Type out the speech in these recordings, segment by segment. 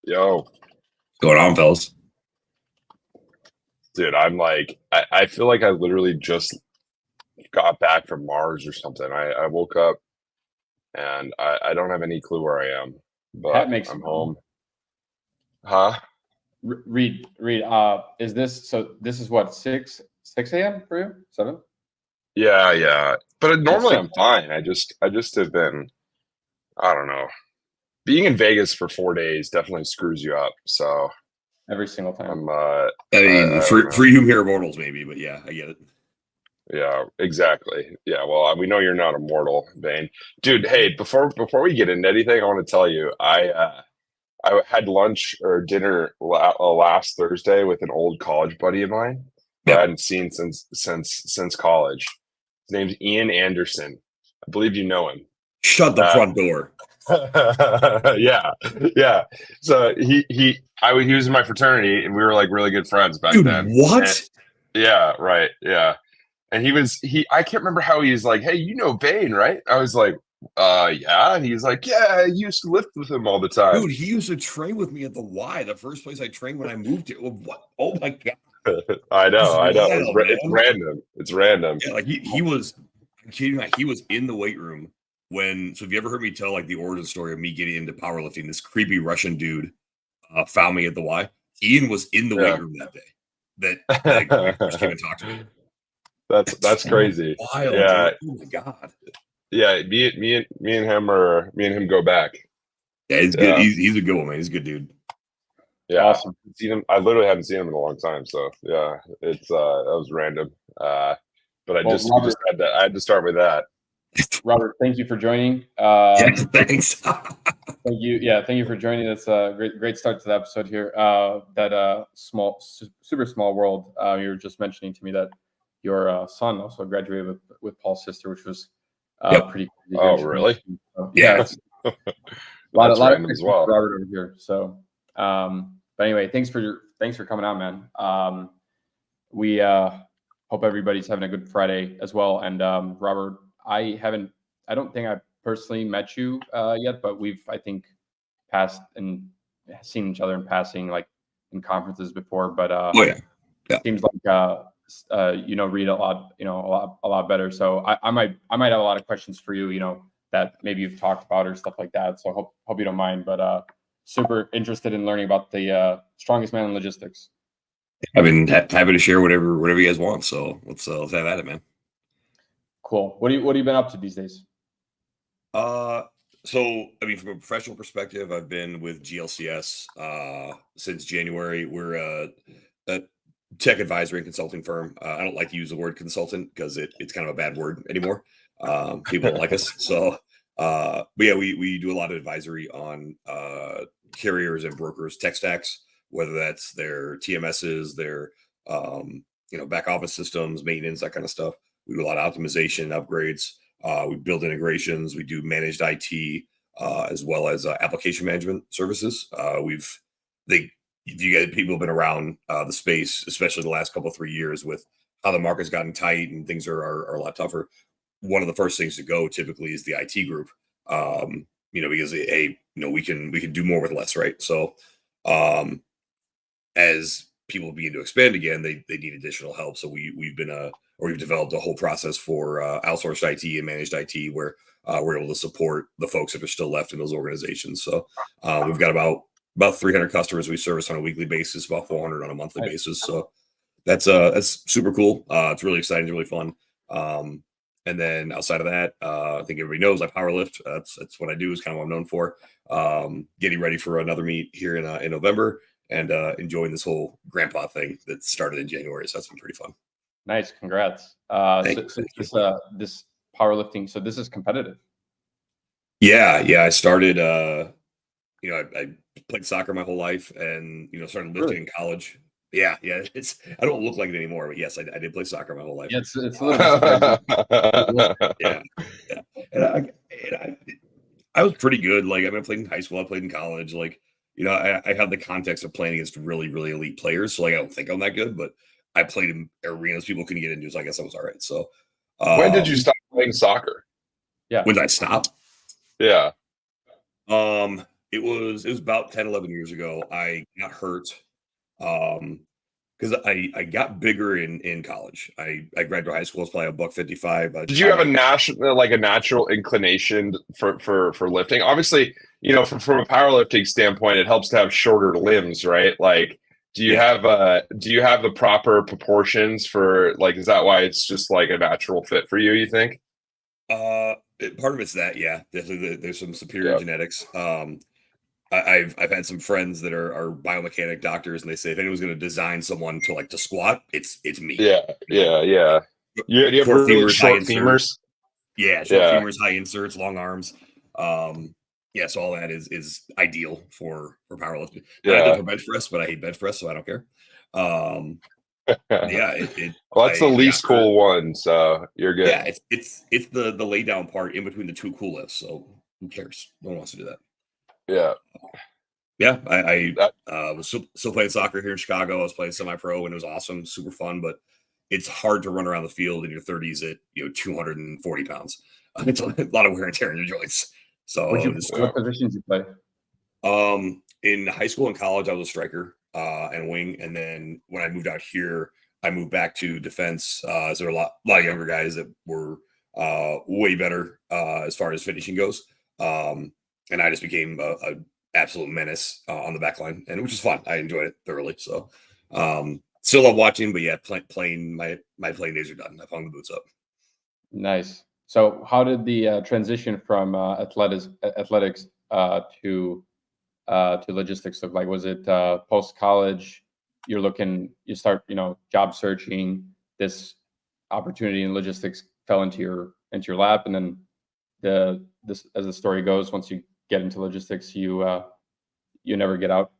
Yo, What's going on, fellas? dude, I feel like I literally just got back from Mars or something. I woke up and I don't have any clue where I am, Pat but makes I'm home. Huh? Read. Is this so? This is what 6 a.m. for you? 7? Yeah, yeah. But normally Six I'm fine. I just have been, I don't know. Being in Vegas for 4 days definitely screws you up. So every single time. I mean, I don't for know. you mere mortals, maybe, but yeah, I get it. Yeah, exactly. Yeah, well, we know you're not immortal, Bain. Dude, hey, before we get into anything, I want to tell you, I had lunch or dinner last Thursday with an old college buddy of mine who I Yep. hadn't seen since college. His name's Ian Anderson. I believe you know him. Shut the front door. Yeah, yeah. So he was in my fraternity, and we were like really good friends back Dude, then. what? And- yeah, right. Yeah, and he. I can't remember how he was like, "Hey, you know Bain, right?" I was like, yeah." And he's like, "Yeah, I used to lift with him all the time." Dude, he used to train with me at the Y, the first place I trained when I moved here. What? Oh my god. I know, That's I know. wild, It's man. random. It's random. Yeah, like he was, I'm kidding you not, he was in the weight room when, so have you ever heard me tell like the origin story of me getting into powerlifting? This creepy Russian dude found me at the Y. Ian was in the weight room that day that he first came and talked to me. That's crazy. Wild, Yeah, dude. Oh my god. yeah. Me and him go back. Yeah, he's good. Yeah, He's a good one, man. He's a good dude. yeah. Awesome. Seen him. I literally haven't seen him in a long time. So yeah, it's that was random. But Well, we just had to. I had to start with that. Robert, thank you for joining. Yeah, thanks. Thank you. Yeah, thank you for joining. That's a great start to the episode here. That super small world. You were just mentioning to me that your son also graduated with Paul's sister, which was Yep. pretty crazy. Oh, really? So, Yeah. it's a lot of random as well. Robert over here. So, but anyway, thanks for coming out, man. We hope everybody's having a good Friday as well. And Robert, I don't think I've personally met you yet, but we've, I think, passed and seen each other in passing, like in conferences before. But Oh yeah. seems like read a lot, a lot better. So I might have a lot of questions for you, that maybe you've talked about or stuff like that. So hope you don't mind. But super interested in learning about the strongest man in logistics. I've been happy to share whatever you guys want. So let's have at it, man. Cool. What have you been up to these days? So I mean, from a professional perspective, I've been with GLCS since January. We're a tech advisory and consulting firm. I don't like to use the word consultant because it's kind of a bad word anymore. People don't like us. So, but yeah, we do a lot of advisory on carriers and brokers, tech stacks, whether that's their TMSs, their back office systems, maintenance, that kind of stuff. We do a lot of optimization, upgrades. We build integrations. We do managed IT as well as application management services. You guys, people have been around the space, especially the last couple 3 years, with how the market's gotten tight and things are a lot tougher. One of the first things to go typically is the IT group, because we can do more with less, right? So, as people begin to expand again, they need additional help. So we've developed a whole process for outsourced IT and managed IT where we're able to support the folks that are still left in those organizations. So we've got about 300 customers we service on a weekly basis, about 400 on a monthly basis. So that's super cool. It's really exciting, it's really fun. And then outside of that, I think everybody knows I powerlift. That's what I do, is kind of what I'm known for. Getting ready for another meet here in November, and enjoying this whole grandpa thing that started in January. So that's been pretty fun. Nice, congrats. This powerlifting, so this is competitive. Yeah. I started. I played soccer my whole life, and started lifting in college. Yeah. I don't look like it anymore, but yes, I did play soccer my whole life. Yeah, it's a little bit. Yeah. And I was pretty good. Like, I played in high school, I played in college. Like, I have the context of playing against really, really elite players. So, like, I don't think I'm that good, but I played in arenas people couldn't get into. So I guess I was all right. So, when did you stop playing soccer? Yeah. When did I stop? Yeah. It was about 10, 11 years ago. I got hurt because I got bigger in college. I graduated high school. I was probably a buck 55 by the Did you time have a I natural inclination for lifting? Obviously, from a powerlifting standpoint, it helps to have shorter limbs, right? Like, yeah. do you have the proper proportions for like? Is that why it's just like a natural fit for you? You think? Part of it's that, yeah, definitely. There's some superior Yeah, genetics. I've had some friends that are biomechanic doctors, and they say if anyone's going to design someone to squat, it's me. yeah, You know, yeah, yeah. You have short really femurs, high short insert. femurs. Yeah, short Yeah, femurs, high inserts, long arms. Yeah, so all that is ideal for powerlifting. Not ideal yeah. for bench press, but I hate bench press, so I don't care. Um, yeah, Well, that's the I got least hurt. cool one, so you're Yeah, good. it's the lay down part in between the two cool lifts. So who cares? No one wants to do that. Yeah, Yeah, I that. was still playing soccer here in Chicago. I was playing semi-pro, and it was awesome, super fun. But it's hard to run around the field in your 30s at 240 pounds. It's a lot of wear and tear in your joints. Would So you just Yeah. what positions you play? in high school and college, I was a striker and wing, and then when I moved out here, I moved back to defense. So there were a lot of younger guys that were way better as far as finishing goes, and I just became a absolute menace on the back line, and which was fun. I enjoyed it thoroughly. So still love watching, but yeah, playing my playing days are done. I've hung the boots up. Nice. So, how did the transition from athletics to logistics look like? Was it post college? You start, job searching. This opportunity in logistics fell into your lap, and then this as the story goes, once you get into logistics, you never get out.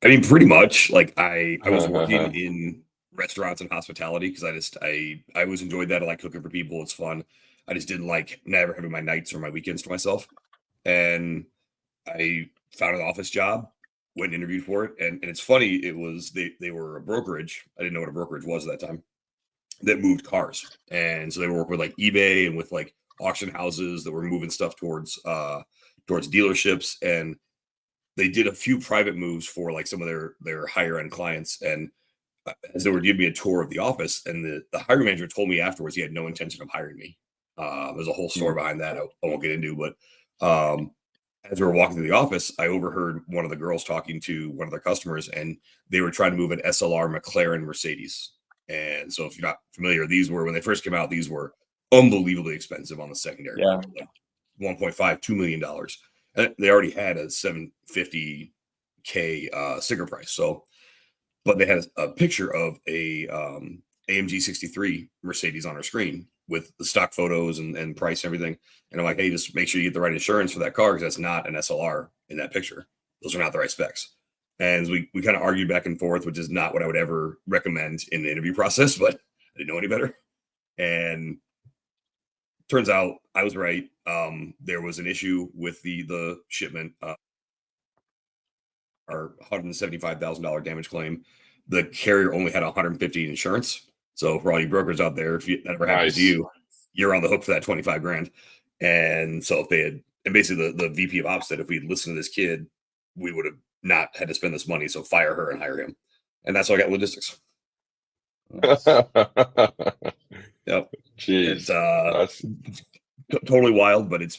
I mean, pretty much. Like I was working in restaurants and hospitality because I always enjoyed that. I like cooking for people. It's fun. I just didn't like never having my nights or my weekends to myself. And I found an office job, went and interviewed for it. And it's funny, it was they were a brokerage. I didn't know what a brokerage was at that time that moved cars. And so they were working with like eBay and with like auction houses that were moving stuff towards dealerships. And they did a few private moves for like some of their higher end clients. And as they were giving me a tour of the office, and the hiring manager told me afterwards he had no intention of hiring me. There's a whole story Mm. behind that. I won't get into, but as we were walking through the office, I overheard one of the girls talking to one of their customers, and they were trying to move an SLR McLaren Mercedes. And so, if you're not familiar, these were when they first came out. These were unbelievably expensive on the secondary Yeah. market, like 1.5, $2 million. And they already had a 750K sticker price. So, but they had a picture of a AMG 63 Mercedes on our screen with the stock photos and price and everything. And I'm like, hey, just make sure you get the right insurance for that car because that's not an SLR in that picture. Those are not the right specs. And we kind of argued back and forth, which is not what I would ever recommend in the interview process, but I didn't know any better. And turns out I was right. There was an issue with the shipment, our $175,000 damage claim. The carrier only had 150 insurance. So for all you brokers out there, if that ever happens to Nice. you, you're on the hook for that 25 grand. And so if they had, and basically the VP of ops said if we'd listened to this kid, we would have not had to spend this money. So fire her and hire him. And that's how I got logistics. Nice. Yep. Jeez, It's that's totally wild, but it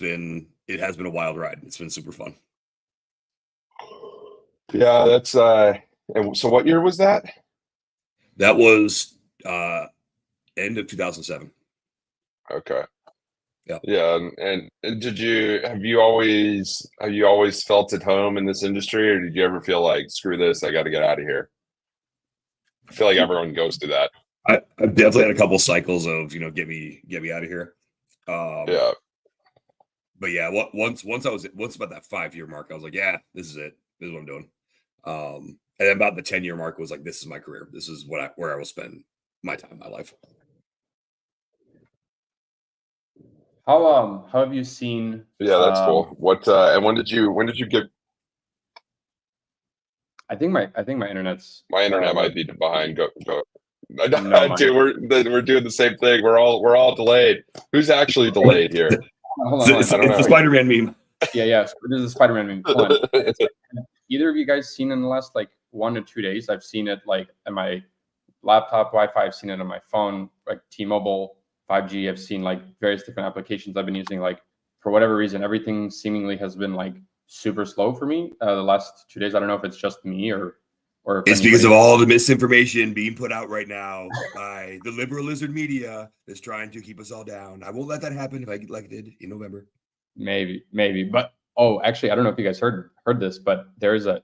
has been a wild ride. It's been super fun. yeah. That's And so, what year was that? That was end of 2007. Okay. Yeah. Yeah, and have you always felt at home in this industry, or did you ever feel like screw this, I got to get out of here? I feel like everyone goes through that. I've definitely had a couple cycles of get me out of here. Yeah, But yeah, once about that 5-year mark, I was like, yeah, this is it. This is what I'm doing. And then about the 10-year mark was like, this is my career. This is where I will spend my time, my life. How have you seen? yeah, that's cool. What and when did you get? I think my internet's My internet like might be behind. Go. no, Dude, we're doing the same thing. We're all delayed. Who's actually delayed here? hold It's, on. it's, I don't it's the know. Spider-Man meme. Yeah. This is a Spider-Man meme. Hold on. Have either of you guys seen in the last like 1 to 2 days? I've seen it like on my laptop Wi-Fi. I've seen it on my phone, like T-Mobile 5G. I've seen like various different applications I've been using. Like for whatever reason, everything seemingly has been like super slow for me the last 2 days. I don't know if it's just me or if it's because of all the misinformation being put out right now by the liberal lizard media that's trying to keep us all down. I won't let that happen if I get elected in November. Maybe, but actually, I don't know if you guys heard this, but there was a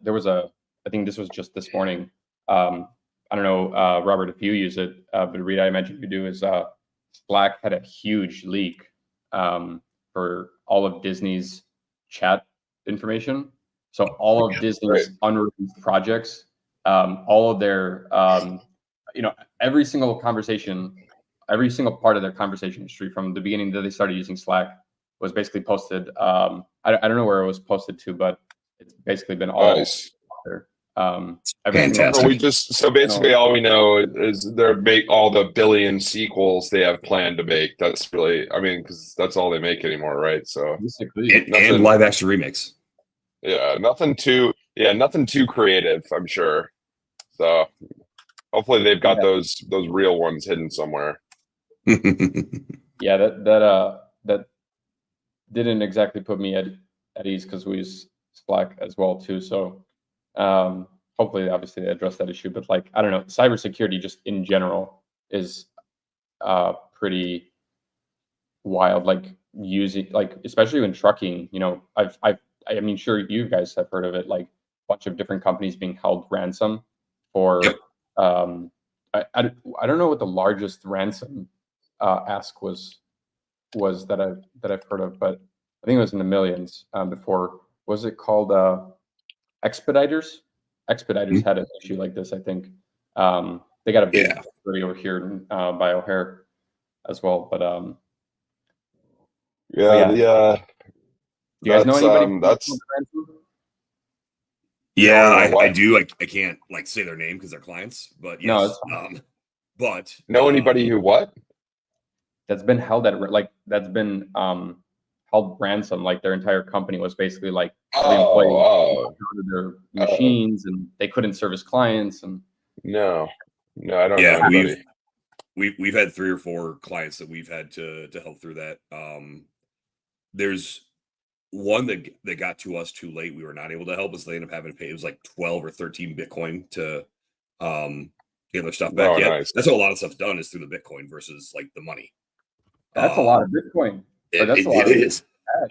I think this was just this morning. I don't know, Robert, if you use it, but Rita, I imagine you do. Is Slack had a huge leak for all of Disney's chat information. So all of Disney's unreleased projects, all of their, every single conversation, every single part of their conversation history from the beginning that they started using Slack was basically posted. I don't know where it was posted to, but it's basically been all there. Fantastic. So basically all we know is they're make all the billion sequels they have planned to make. That's really, I mean, because that's all they make anymore, right? So and live action remix. Yeah, nothing too creative, I'm sure. So hopefully they've got those real ones hidden somewhere. Yeah, that didn't exactly put me at ease because we use Slack as well too. So hopefully, obviously, they address that issue. But like, I don't know, cybersecurity just in general is pretty wild. Like using, like, especially in trucking. You know, I mean, sure, you guys have heard of it. Like a bunch of different companies being held ransom for. I don't know what the largest ransom ask was that I've heard of, but I think it was in the millions before. Was it called Expeditors? Expeditors had an issue like this, I think. They got a big facility over here by O'Hare as well, but do you guys know anybody? I do. I can't like say their name because they're clients, but yes. But know anybody who what? That's been held at held ransom. Like their entire company was basically like their machines, and they couldn't service clients. And no, I don't know anybody. We've had 3 or 4 clients that we've had to help through that. There's one that got to us too late. We were not able to help us. They ended up having to pay. It was like 12 or 13 Bitcoin to get their stuff back. Nice. That's how a lot of stuff's done, is through the Bitcoin versus like the money. That's a lot of Bitcoin. That's a lot of cash.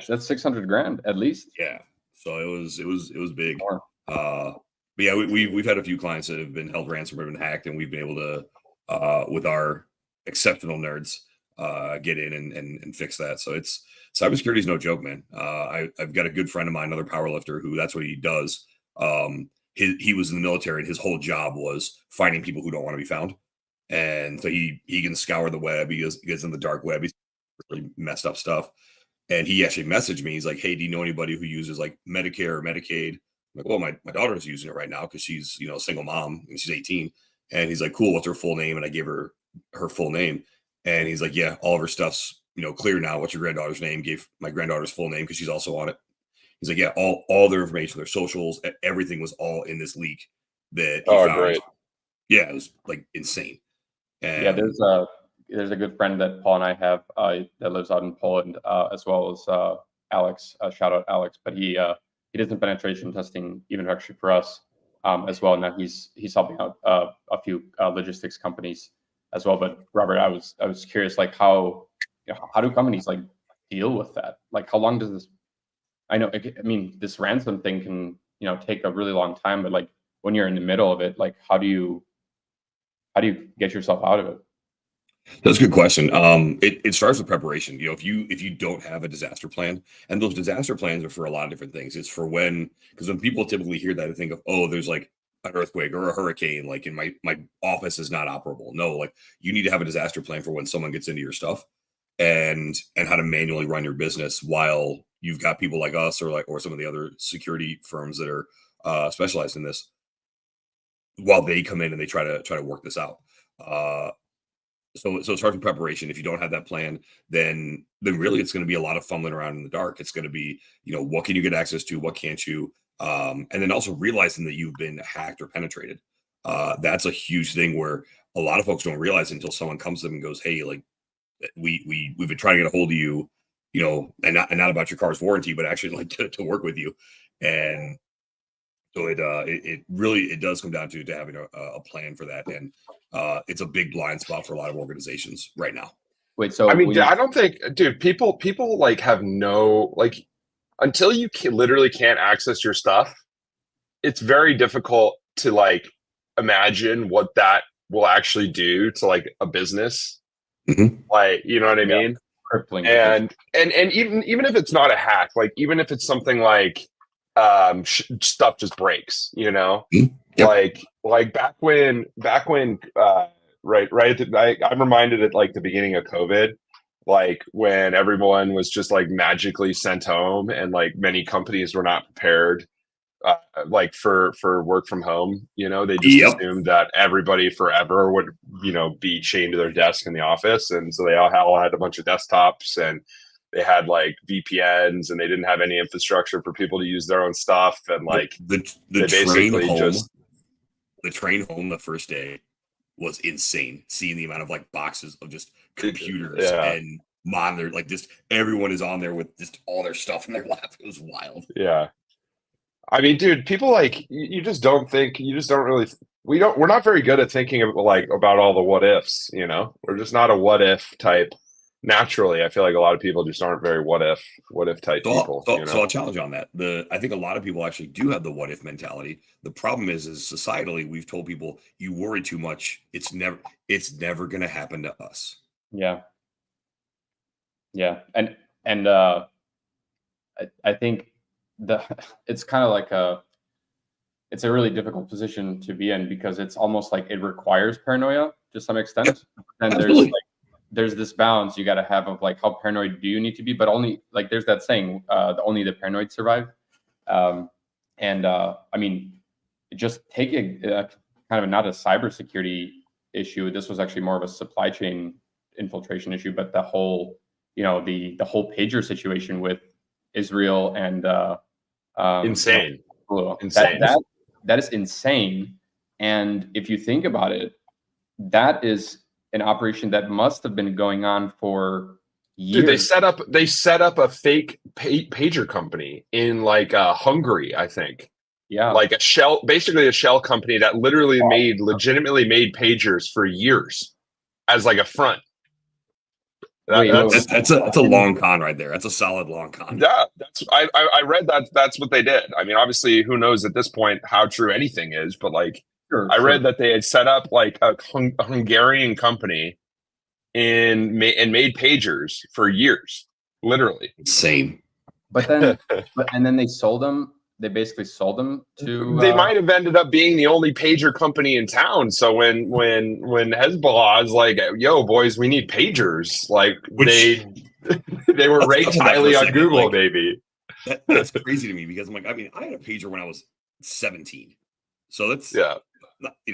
That's $600,000 at least. Yeah. So it was big. But yeah, we've had a few clients that have been held ransom or been hacked, and we've been able to with our exceptional nerds get in and fix that. So cybersecurity is no joke, man. I've got a good friend of mine, another powerlifter, who that's what he does. He was in the military, and his whole job was finding people who don't want to be found. And so he can scour the web. He gets in the dark web. He's really messed up stuff. And he actually messaged me. He's like, "Hey, do you know anybody who uses like Medicare or Medicaid?" I'm like, "Well, my daughter's using it right now because she's a single mom and she's 18." And he's like, "Cool, what's her full name?" And I gave her full name. And he's like, "Yeah, all of her stuff's clear now. What's your granddaughter's name?" Gave my granddaughter's full name because she's also on it. He's like, "Yeah, all their information, their socials, everything was all in this leak that he found." Great. Yeah, it was like insane. And yeah, there's a good friend that Paul and I have that lives out in Poland, as well as Alex. Shout out Alex, but he does the penetration testing even actually for us as well. Now he's helping out a few logistics companies as well. But Robert, I was curious, like how do companies like deal with that? Like how long does this? I mean, this ransom thing can take a really long time, but like when you're in the middle of it, like how do you get yourself out of it? That's a good question. It starts with preparation. If you don't have a disaster plan, and those disaster plans are for a lot of different things. It's for because when people typically hear that, they think of, oh, there's like an earthquake or a hurricane, like in my office is not operable. No, like you need to have a disaster plan for when someone gets into your stuff, and how to manually run your business while you've got people like us or some of the other security firms that are specialized in this, while they come in and they try to work this out. So it starts with preparation. If you don't have that plan, then really it's going to be a lot of fumbling around in the dark. It's going to be, what can you get access to? What can't you? And then also realizing that you've been hacked or penetrated. That's a huge thing where a lot of folks don't realize until someone comes to them and goes, "Hey, like we've been trying to get a hold of you, and not about your car's warranty, but actually like to work with you." And so it really does come down to having a plan for that, and it's a big blind spot for a lot of organizations right now. Wait, so I mean, I don't think, dude, people like have no, like, until you literally can't access your stuff, it's very difficult to like imagine what that will actually do to like a business. Mhm. Like, you know what I mean? crippling. And even if it's not a hack, like even if it's something like stuff just breaks, Mhm. Yep. like back when right I'm reminded at like the beginning of COVID, like when everyone was just like magically sent home and like many companies were not prepared like for work from home. They just Yep. assumed that everybody forever would be chained to their desk in the office, and so they all had a bunch of desktops, and they had like VPNs, and they didn't have any infrastructure for people to use their own stuff, and like The they train basically home. just The train home the first day was insane. Seeing the amount of like boxes of just computers yeah. and monitor, like just everyone is on there with just all their stuff in their lap. It was wild. Yeah. I mean, dude, people like you just don't think, you just don't really. We're not very good at thinking of like about all the what ifs. We're just not a what if type. Naturally, I feel like a lot of people just aren't very what if type people. So I'll challenge on that. I think a lot of people actually do have the what if mentality. The problem is societally we've told people you worry too much. It's never going to happen to us. Yeah. And I think it's kind of like it's a really difficult position to be in, because it's almost like it requires paranoia to some extent. And there's this balance you got to have of like, how paranoid do you need to be? But only like, there's that saying, only the paranoid survive. I mean, just take a kind of not a cybersecurity issue. This was actually more of a supply chain infiltration issue, but the whole, the whole pager situation with Israel and insane. Insane. That is insane. And if you think about it, that is an operation that must have been going on for years. Dude, they set up a fake pager company in like Hungary, I think. Yeah. Like basically a shell company that literally legitimately made pagers for years as like a front. That's a long con right there. That's a solid long con. Yeah, I read that's what they did. I mean, obviously, who knows at this point how true anything is, but like I read that they had set up like a Hungarian company and made pagers for years, literally. Insane. But then and then they sold them. They basically sold them to. They might have ended up being the only pager company in town. So when Hezbollah is like, "Yo, boys, we need pagers," like they were ranked highly on Google, like, baby. That's crazy to me, because I'm like, I mean, I had a pager when I was 17, so that's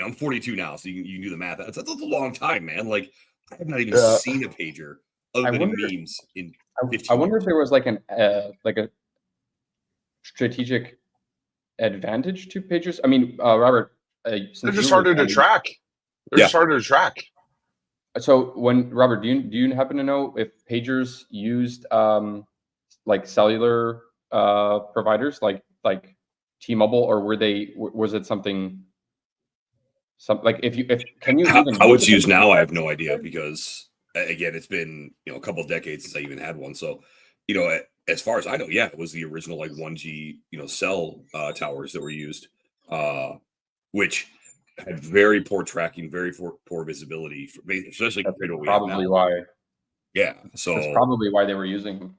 I'm 42 now, so you can do the math. That's a long time, man. Like, I have not even seen a pager other than memes in 15 I wonder years. if there was like a strategic advantage to pagers. I mean, Robert, they're just harder to track. They're just harder to track. So Robert, do you happen to know if pagers used like cellular providers like T-Mobile, or was it something like can you how it's used now? I have no idea, because again, it's been a couple of decades since I even had one. So as far as I know, it was the original like 1G cell towers that were used, which had very poor tracking, very poor visibility, especially compared to what we have now. Probably why. Yeah, so that's probably why they were using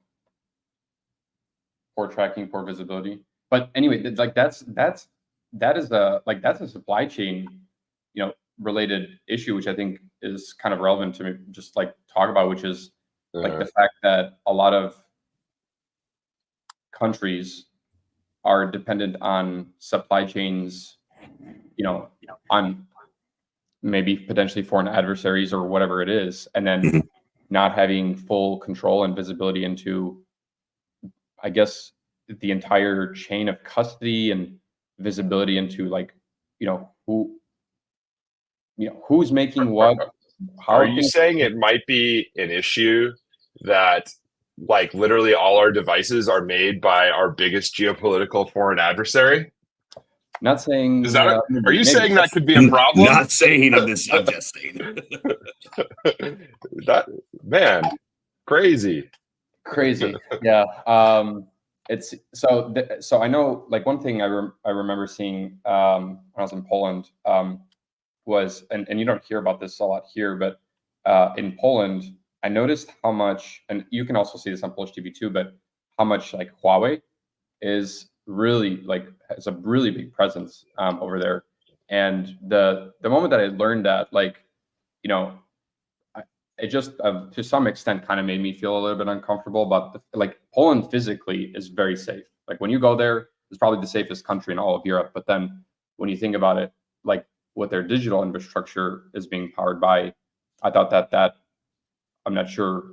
poor tracking, poor visibility. But anyway, like that is a supply chain, related issue, which I think is kind of relevant to just like talk about, which is like the fact that a lot of countries are dependent on supply chains, on maybe potentially foreign adversaries or whatever it is, and then not having full control and visibility into, I guess, the entire chain of custody and visibility into, like, who's making what, how Are you things. saying it might be an issue that like literally all our devices are made by our biggest geopolitical foreign adversary? Not saying. Is that are you maybe. saying that could be a problem? Not saying. I'm just saying. That man, crazy. Crazy. Yeah. It's so I know, like, one thing I remember seeing when I was in Poland was, and you don't hear about this a lot here, but in Poland, I noticed how much, and you can also see this on Polish TV too, but how much, like, Huawei is really, like, has a really big presence over there. And the moment that I learned that, like, you know, it just to some extent kind of made me feel a little bit uncomfortable. But like, Poland physically is very safe. Like, when you go there, it's probably the safest country in all of Europe. But then when you think about it, like, what their digital infrastructure is being powered by, I thought that I'm not sure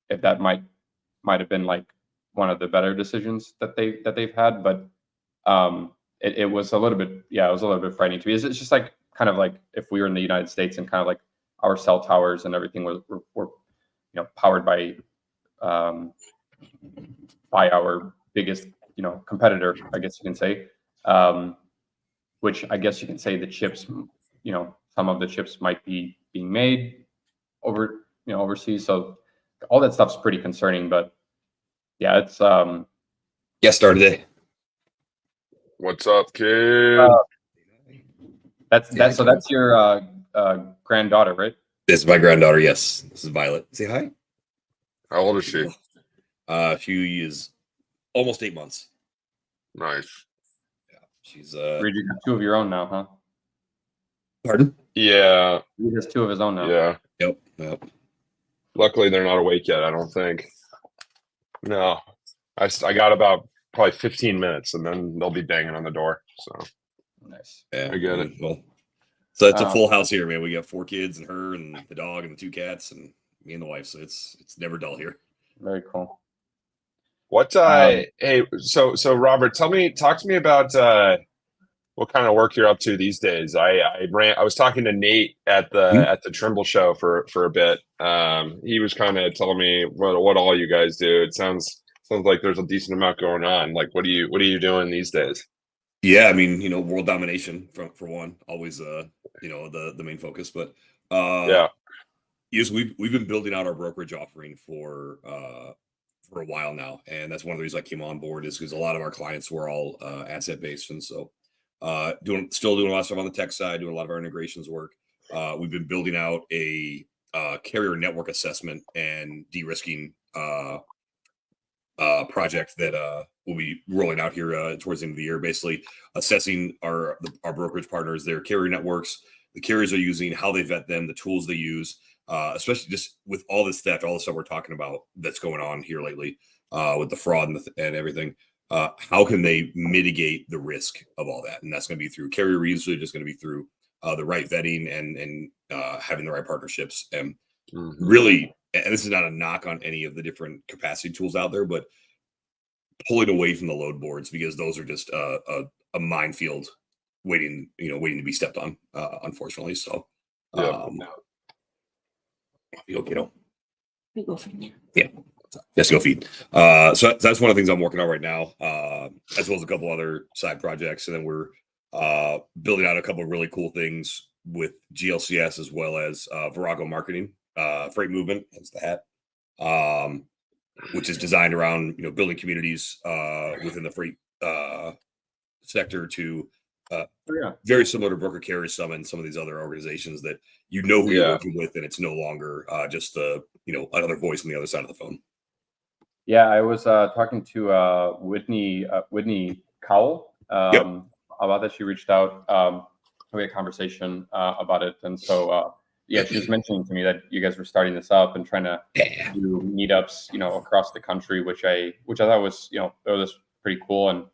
if that might have been, like, one of the better decisions that they've had. But it was a little bit, yeah, it was a little bit frightening to me. It's just like, kind of like if we were in the United States and kind of like our cell towers and everything were powered by our biggest competitor, I guess you can say, which I guess you can say the chips, some of the chips might be being made overseas. So all that stuff's pretty concerning. But yeah, it's Guest star today. What's up, kid? that's your granddaughter, right? This is my granddaughter. Yes, this is Violet. Say hi. How old is she? She is almost 8 months. Nice. Yeah, she's Reed, you got two of your own now, huh? Pardon? Yeah. He has two of his own now. Yeah. Yep. Luckily, they're not awake yet, I don't think. No. I got about probably 15 minutes, and then they'll be banging on the door. So Nice. Yeah, I get it. Well, so it's a full house here, man. We got 4 kids and her and the dog and the 2 cats and me and the wife. So it's never dull here. Very cool. What hey, so Robert, talk to me about what kind of work you're up to these days. I was talking to Nate at the Trimble show for a bit. He was kind of telling me what all you guys do. It sounds like there's a decent amount going on. Like, what are you doing these days? Yeah, I mean, world domination for one, always the main focus. But Yeah. yes, we've been building out our brokerage offering for a while now, and that's one of the reasons I came on board, is because a lot of our clients were all asset based, and so still doing a lot of stuff on the tech side, doing a lot of our integrations work. We've been building out a carrier network assessment and de-risking project that we'll be rolling out here towards the end of the year, basically assessing our brokerage partners, their carrier networks, the carriers are using, how they vet them, the tools they use, especially just with all this theft, all the stuff we're talking about that's going on here lately with the fraud and everything. How can they mitigate the risk of all that? And that's going to be through carrier research. It's going to be through the right vetting and having the right partnerships. And really, and this is not a knock on any of the different capacity tools out there, but pulling away from the load boards, because those are just a minefield waiting to be stepped on, unfortunately. So, yeah. Yes, go feed. So that's one of the things I'm working on right now, as well as a couple other side projects. And then we're building out a couple of really cool things with GLCS, as well as Virago Marketing, freight movement. That's the hat, which is designed around building communities within the freight sector to very similar to Broker Carrier Summit and some of these other organizations that who you're working with, and it's no longer just another voice on the other side of the phone. Yeah, I was talking to Whitney Cowell about that. She reached out. We had a conversation about it, and so yeah, she was mentioning to me that you guys were starting this up and trying to do meetups, across the country, which I thought was it was pretty cool, and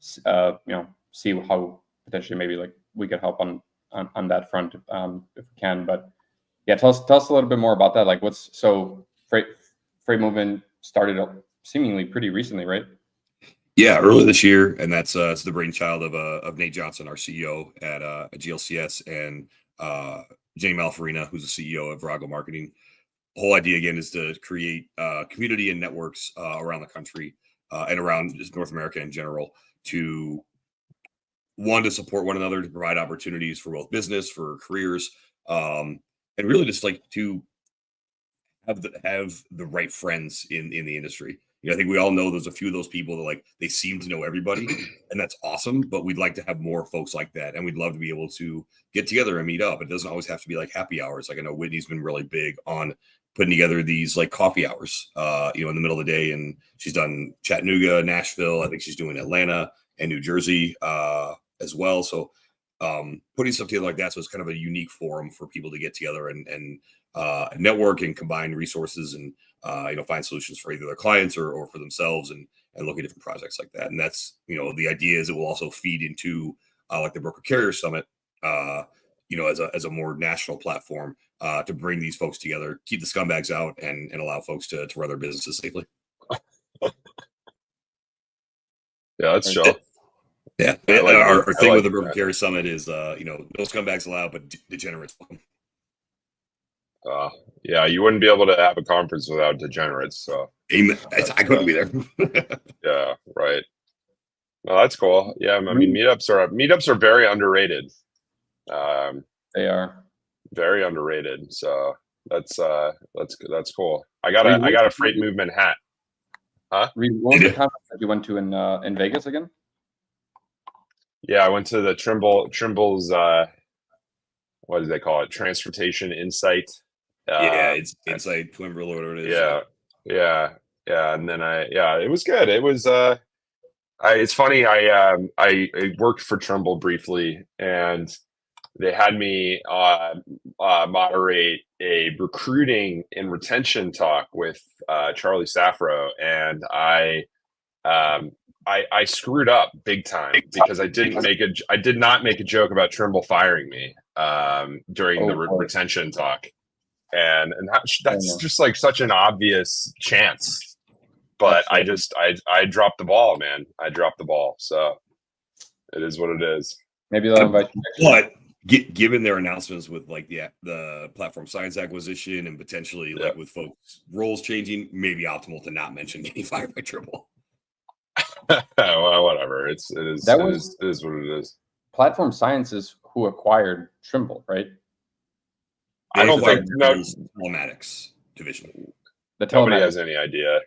see how potentially maybe like we could help on on that front, if we can. But yeah, tell us a little bit more about that. Like, freight movement started seemingly pretty recently, right? Yeah, early this year, and that's it's the brainchild of Nate Johnson, our CEO at GLCS, and Jenny Malfarina, who's the CEO of Virago Marketing. The whole idea again is to create community and networks around the country and around just North America in general to support one another, to provide opportunities for both business, for careers, and really just like to have the right friends in the industry. I think we all know there's a few of those people that like they seem to know everybody, and that's awesome. But we'd like to have more folks like that, and we'd love to be able to get together and meet up. It doesn't always have to be like happy hours. Like I know Whitney's been really big on putting together these like coffee hours, in the middle of the day, and she's done Chattanooga, Nashville. I think she's doing Atlanta and New Jersey as well. So putting stuff together like that, so it's kind of a unique forum for people to get together and network and combine resources and find solutions for either their clients or for themselves and look at different projects like that. And that's the idea is it will also feed into like the Broker Carrier Summit, as a more national platform to bring these folks together, keep the scumbags out, and allow folks to run their businesses safely. Yeah, that's chill. Yeah, our thing with the Broker Carrier Summit is no scumbags allowed, but degenerates. Yeah, you wouldn't be able to have a conference without degenerates. So I couldn't be there. Yeah, right. Well, that's cool. Yeah, I mean, meetups are very underrated. They are very underrated. So that's cool. I got a freight movement hat. Huh? Reed, what was the conference that you went to in Vegas again? Yeah, I went to the Trimble's what do they call it? Transportation Insight. Yeah, it's Insight Twimbrel or whatever it is. Yeah. And then it was good. It was it's funny. I worked for Trimble briefly, and they had me moderate a recruiting and retention talk with Charlie Safro, and I screwed up big time because I did not make a joke about Trimble firing me during the retention talk, and that's just like such an obvious chance, but I dropped the ball, man. I dropped the ball, so it is what it is. Maybe they'll invite you next year. But given their announcements with like the platform science acquisition and potentially like with folks roles changing, maybe optimal to not mention getting fired by Trimble. Well, whatever. It is what it is. Platform Science is who acquired Trimble, right? I don't think telematics division. Nobody has any idea.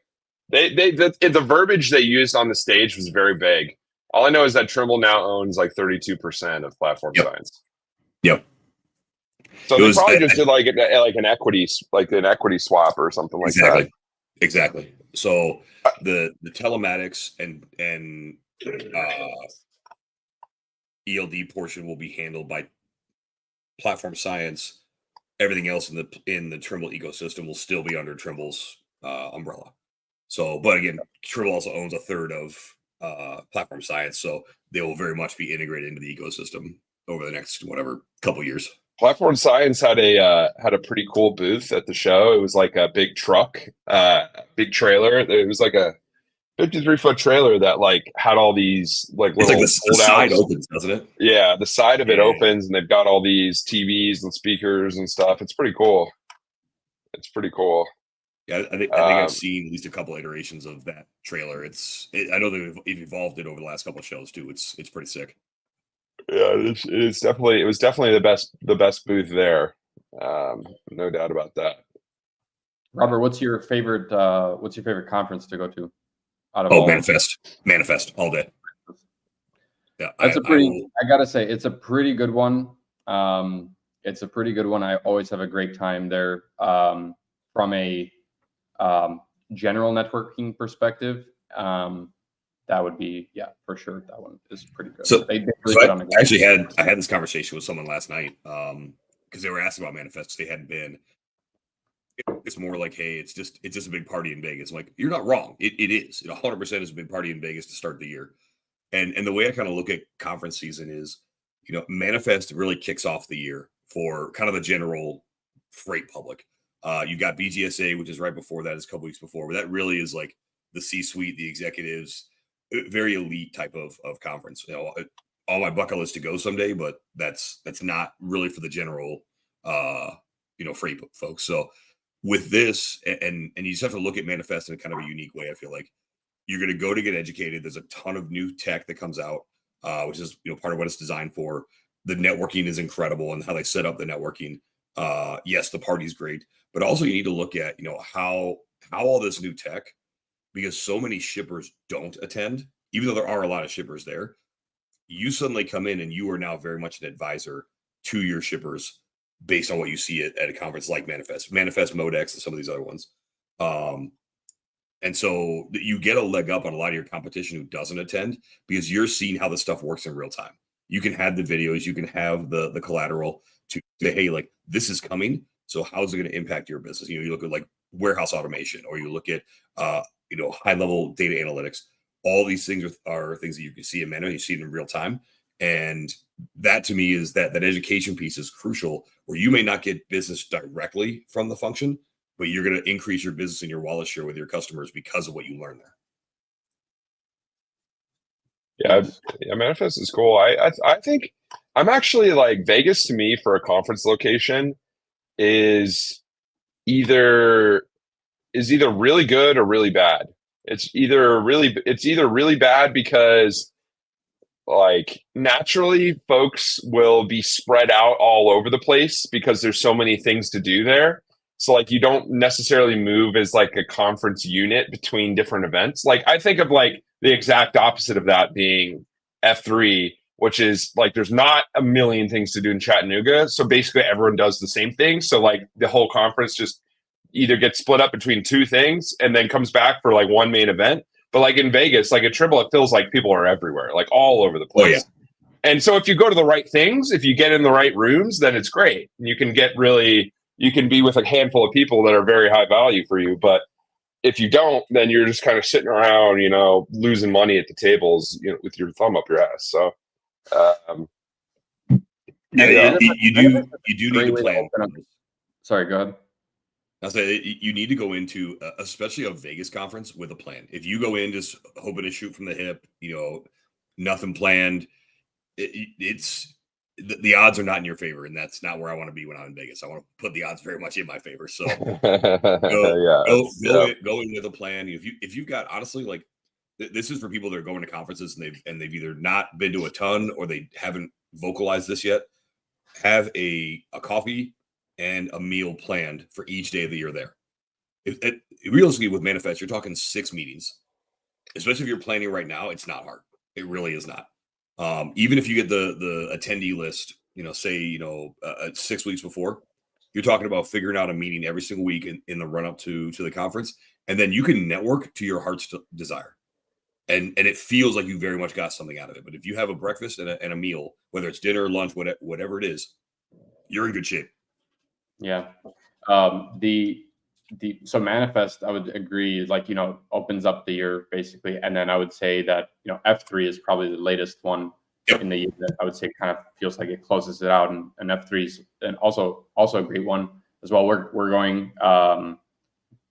The verbiage they used on the stage was very vague. All I know is that Trimble now owns like 32% of Platform Science. Yep. So they probably just did like an equity swap or something like that. Exactly. So the telematics and ELD portion will be handled by Platform Science. Everything else in the Trimble ecosystem will still be under Trimble's umbrella. So, but again, Trimble also owns a third of Platform Science, so they will very much be integrated into the ecosystem over the next couple years. Platform Science had a pretty cool booth at the show. It was like a big truck, big trailer. It was like a 53-foot trailer that like had all these like little the side opens, doesn't it? Yeah, the side of it opens, and they've got all these TVs and speakers and stuff. It's pretty cool. Yeah, I think I've seen at least a couple iterations of that trailer. I know they've evolved it over the last couple of shows too. It's pretty sick. Yeah, it was definitely the best booth there. No doubt about that. Robert, what's your favorite conference to go to? Manifest all day. Yeah, I gotta say, it's a pretty good one. It's a pretty good one. I always have a great time there. From a general networking perspective, that would be for sure. That one is pretty good. So, I had this conversation with someone last night because they were asking about Manifest. They hadn't been. It's more like, hey, it's just a big party in Vegas. I'm like, you're not wrong. It is. It 100% is a big party in Vegas to start the year. And the way I kind of look at conference season is Manifest really kicks off the year for kind of the general freight public. You've got BGSA, which is right before that, is a couple weeks before, but that really is like the C-suite, the executives, very elite type of conference. On my bucket list to go someday, but that's not really for the general, freight folks. So with this, and you just have to look at Manifest in kind of a unique way. I feel like you're going to go to get educated. There's a ton of new tech that comes out, which is part of what it's designed for. The networking is incredible, and how they set up the networking. Yes, the party's great, but also you need to look at how all this new tech, because so many shippers don't attend, even though there are a lot of shippers there. You suddenly come in and you are now very much an advisor to your shippers based on what you see at a conference like Manifest, Modex, and some of these other ones. And so you get a leg up on a lot of your competition who doesn't attend, because you're seeing how the stuff works in real time. You can have the videos, you can have the collateral to say, hey, like, this is coming. So how's it going to impact your business? You look at like warehouse automation, or you look at, high level data analytics. All these things are things that you can see in Manifest. You see it in real time. And that to me is that education piece is crucial, where you may not get business directly from the function, but you're going to increase your business and your wallet share with your customers because of what you learn there. Yeah, Manifest is cool. I think I'm actually like, Vegas to me for a conference location is either really good or really bad. It's either really bad because like naturally folks will be spread out all over the place because there's so many things to do there. So like you don't necessarily move as like a conference unit between different events. Like I think of like the exact opposite of that being F3, which is like there's not a million things to do in Chattanooga. So basically everyone does the same thing. So like the whole conference just either gets split up between two things and then comes back for like one main event. But like in Vegas, like at Triple, it feels like people are everywhere, like all over the place. Oh, yeah. And so if you go to the right things, if you get in the right rooms, then it's great. You can be with a handful of people that are very high value for you. But if you don't, then you're just kind of sitting around, losing money at the tables, with your thumb up your ass. So, you do need to plan. Sorry, go ahead. I'll say you need to go into, especially a Vegas conference, with a plan. If you go in just hoping to shoot from the hip, nothing planned, it's the odds are not in your favor, and that's not where I want to be when I'm in Vegas. I want to put the odds very much in my favor. So go in with a plan. If you've got, honestly, like, this is for people that are going to conferences and they've either not been to a ton or they haven't vocalized this yet. Have a coffee and a meal planned for each day of the year there. Realistically, with Manifest, you're talking 6 meetings. Especially if you're planning right now, it's not hard. It really is not. Even if you get the attendee list, say 6 weeks before, you're talking about figuring out a meeting every single week in the run up to the conference, and then you can network to your heart's desire, and it feels like you very much got something out of it. But if you have a breakfast and a meal, whether it's dinner, lunch, whatever it is, you're in good shape. Yeah. So Manifest, I would agree, like, opens up the year basically. And then I would say that, F3 is probably the latest one in the year that I would say kind of feels like it closes it out. And F3 is also a great one as well. We're going, Paul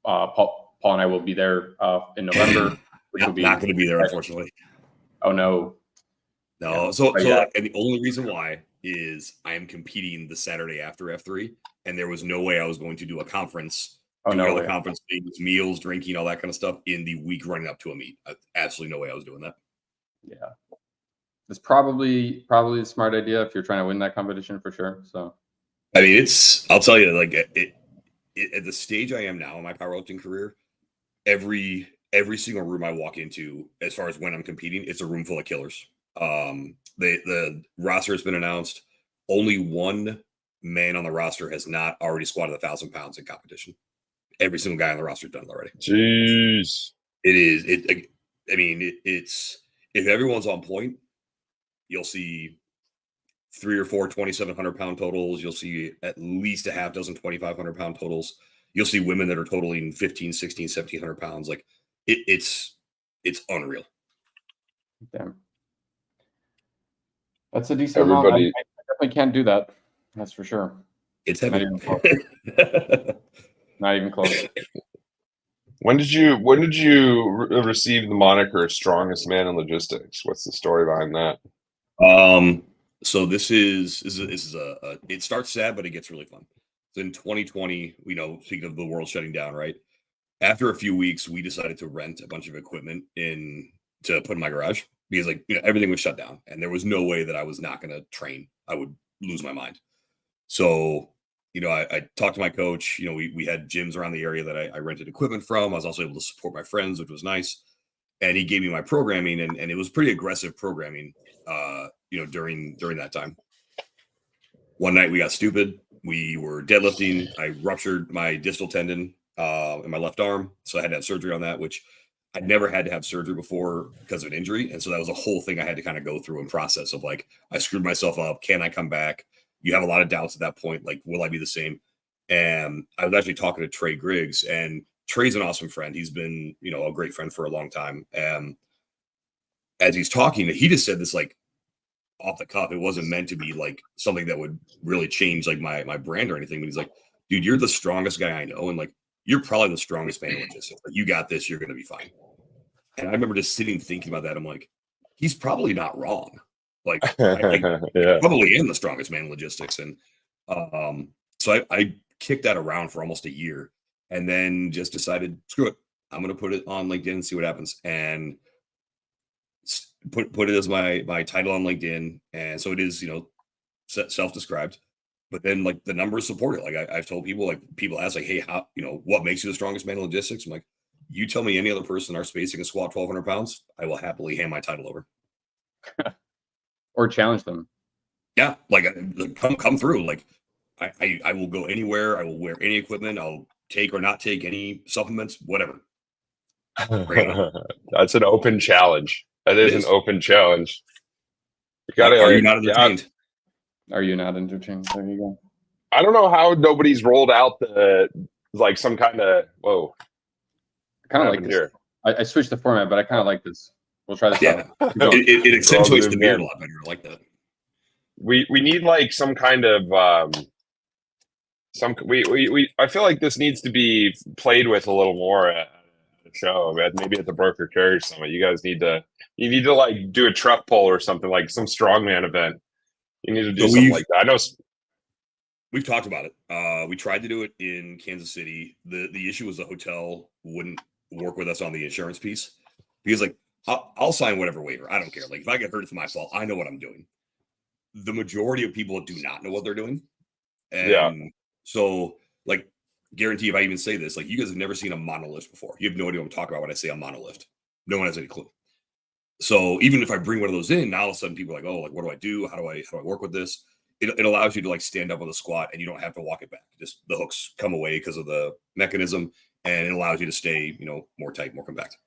and I will be there in November. Which will be not going to be there, unfortunately. Oh, no. No. Yeah. And the only reason why is I am competing the Saturday after F3, and there was no way I was going to do a conference, conference meetings, meals, drinking, all that kind of stuff in the week running up to a meet. Absolutely no way I was doing that. Yeah, it's probably a smart idea if you're trying to win that competition, for sure. So, I mean, I'll tell you, like, at the stage I am now in my powerlifting career, every single room I walk into, as far as when I'm competing, it's a room full of killers. The roster has been announced. Only one man on the roster has not already squatted 1,000 pounds in competition. Every single guy on the roster done it already. Jeez. It is. It's if everyone's on point, you'll see 3 or 4 2,700-pound totals. You'll see at least a half dozen 2,500-pound totals. You'll see women that are totaling 15, 16, 1,700 pounds. Like it's unreal. Damn. That's a decent amount. I Everybody, definitely can't do that. That's for sure. It's Not heavy. even close. Not even close. when did you receive the moniker "strongest man in logistics"? What's the story behind that? So this is it starts sad, but it gets really fun. So in 2020, speaking of the world shutting down, right? After a few weeks, we decided to rent a bunch of equipment to put in my garage because everything was shut down and there was no way that I was not going to train. I would lose my mind. So, I talked to my coach. We had gyms around the area that I rented equipment from. I was also able to support my friends, which was nice. And he gave me my programming, and it was pretty aggressive programming. During that time. One night we got stupid. We were deadlifting. I ruptured my distal tendon in my left arm, so I had to have surgery on that, which I'd never had to have surgery before because of an injury. And so that was a whole thing I had to kind of go through and process of like, I screwed myself up. Can I come back? You have a lot of doubts at that point. Like, will I be the same? And I was actually talking to Trey Griggs, and Trey's an awesome friend. He's been, a great friend for a long time. And as he's talking, he just said this like off the cuff. It wasn't meant to be like something that would really change like my brand or anything. But he's like, dude, you're the strongest guy I know. And like, you're probably the strongest man in logistics. Like, you got this, you're going to be fine. And I remember just sitting thinking about that. I'm like, he's probably not wrong. Like, I Yeah. probably am the strongest man in logistics. And so I kicked that around for almost a year and then just decided, screw it. I'm going to put it on LinkedIn and see what happens. And put it as my title on LinkedIn. And so it is, self-described. But then like the numbers support it. Like I've told people, like people ask like, hey, how, what makes you the strongest man in logistics? I'm like, you tell me any other person in our space that can squat 1,200 pounds, I will happily hand my title over. Or challenge them. Yeah, like come through. Like I will go anywhere. I will wear any equipment. I'll take or not take any supplements, whatever. That's an open challenge. That is an open challenge. You gotta, Are you not entertained? Are you not entertained? There you go. I don't know how nobody's rolled out the like some kind of whoa. I kind of like this. Here? I switched the format, but I kind of like this. We'll try this out. It accentuates the beard a lot better. I like that. We need like some kind of I feel like this needs to be played with a little more at the show. Maybe at the Broker Carrier Summit. You guys need to like do a truck pull or something, like some strongman event. You need to do something like that. I know we've talked about it. We tried to do it in Kansas City. The issue was the hotel wouldn't work with us on the insurance piece because like I'll sign whatever waiver. I don't care. Like if I get hurt, it's my fault. I know what I'm doing. The majority of people do not know what they're doing. And so like guarantee if I even say this, like you guys have never seen a monolift before. You have no idea what I'm talking about when I say a monolift. No one has any clue. So even if I bring one of those in, now all of a sudden people are like, oh, like what do I do? How do I work with this? It allows you to like stand up on the squat and you don't have to walk it back. Just the hooks come away because of the mechanism and it allows you to stay, more tight, more compact.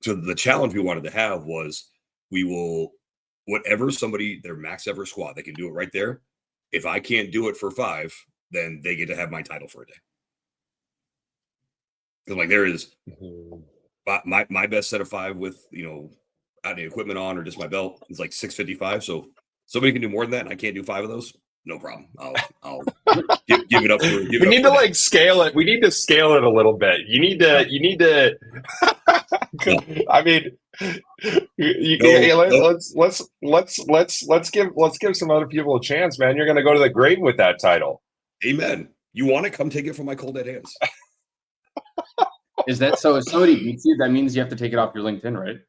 So the challenge we wanted to have was whatever somebody, their max ever squat, they can do it right there. If I can't do it for 5, then they get to have my title for a day. Because like there is my best set of 5 with, any equipment on or just my belt is like 655. So somebody can do more than that and I can't do 5 of those. No problem. I'll give it up. We need to like scale it. We need to scale it a little bit. You need to. I mean, let's give some other people a chance, man. You're going to go to the grave with that title. Amen. You want to come take it from my cold dead hands? Is that so? If somebody beats you, that means you have to take it off your LinkedIn, right?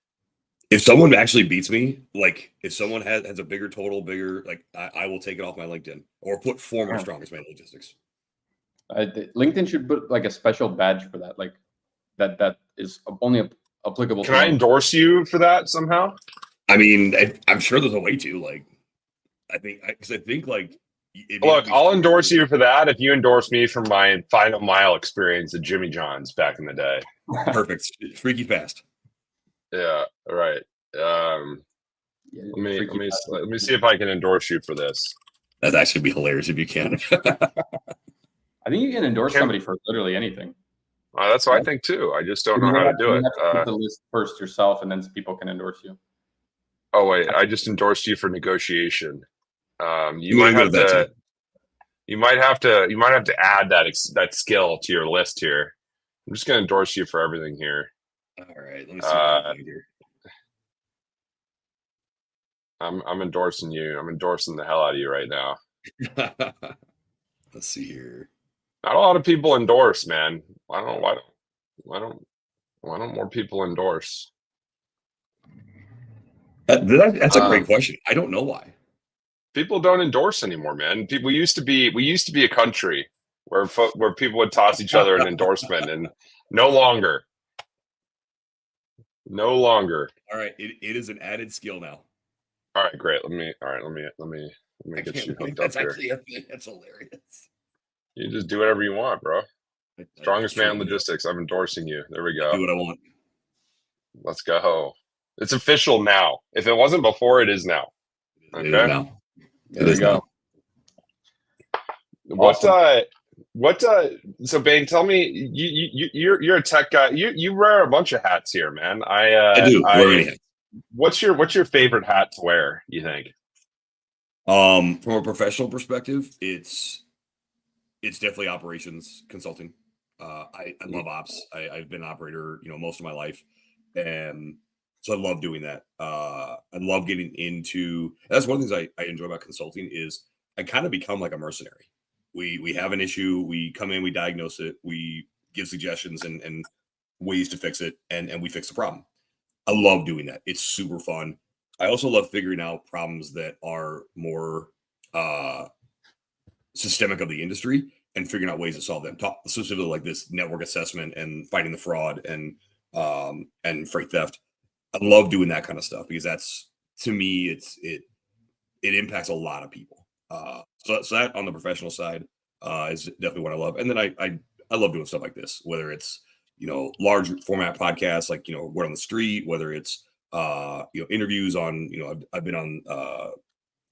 If someone actually beats me, like if someone has a bigger total, like I will take it off my LinkedIn or put former strongest man logistics. LinkedIn should put like a special badge for that, like that is only applicable. Can I endorse you for that somehow? I mean, I'm sure there's a way to. Like, I think like. Look, I'll endorse you for that if you endorse me for my final mile experience at Jimmy John's back in the day. Perfect, freaky fast. Yeah, right. Let me see if I can endorse you for this. That'd actually be hilarious if you can. I think you can endorse somebody for literally anything. That's what I think too. I just don't know how to do it. You have to put the list first yourself, and then people can endorse you. Oh wait, I just endorsed you for negotiation. You You might ain't good have at that too. to. You might have to add that skill to your list here. I'm just gonna endorse you for everything here. All right, let me see what I can Uh, find here. I'm endorsing you. I'm endorsing the hell out of you right now. Let's see here. Not a lot of people endorse, man. I don't. Why don't why don't more people endorse? That's a great Um, question. I don't know why. People don't endorse anymore, man. People we used to be a country where people would toss each other an endorsement, and no longer, no longer. All right, it is an added skill now. All right, great. Let me I get can't you believe hooked up that's here. actually a thing. That's hilarious. You just do whatever you want, bro. I Strongest man in truly do. logistics. I'm endorsing you. There we I go. do what I want. Let's go. It's official now. If it wasn't before, it is now. It is Okay. now. It There we is go. now. What Awesome. what so Bain, tell me, you're a tech guy. You wear a bunch of hats here, man. I do wear I many hats. what's your favorite hat to wear, you think? From a professional perspective, it's definitely operations consulting. I love ops. I've been an operator, most of my life, and so I love doing that. I love getting into. That's one of the things I enjoy about consulting is I kind of become like a mercenary. We have an issue, we come in, we diagnose it, we give suggestions and ways to fix it, and we fix the problem. I love doing that. It's super fun. I also love figuring out problems that are more uh systemic of the industry and figuring out ways to solve them. Talk specifically like this network assessment and fighting the fraud and freight theft. I love doing that kind of stuff because that's to me it impacts a lot of people. So that on the professional side is definitely what I love. And then I love doing stuff like this, whether it's large format podcasts like Word on the Street, whether it's interviews on I've been on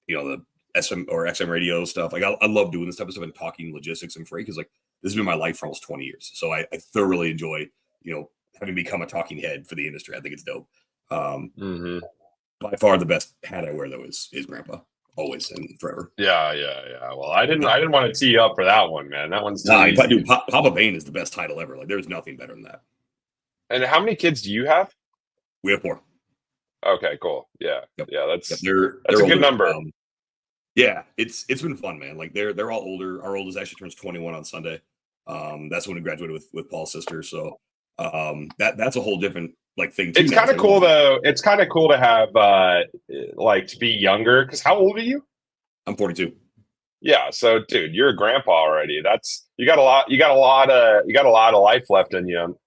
the SM or XM radio stuff. Like I love doing this type of stuff and talking logistics and freight because like this has been my life for almost 20 years. So I thoroughly enjoy, having become a talking head for the industry. I think it's dope. Um, Hmm. by far the best hat I wear though is grandpa. Always and forever. Yeah. Well, I didn't want to tee you up for that one, man. That one's too Nah, easy. Papa Bain is the best title ever. Like there's nothing better than that. And how many kids do you have? We have four. Okay, cool. Yeah. Yep. Yeah, Yep. that's They're a good older. number. Yeah, it's been fun, man. Like they're all older. Our oldest actually turns 21 on Sunday. That's when we graduated with Paul's sister. So that's a whole different like thing too It's now. kind It's of like, cool though. It's kind of cool to have like to be younger because how old are you? I'm 42. Yeah, so dude, you're a grandpa already. That's you got a lot of life left in you.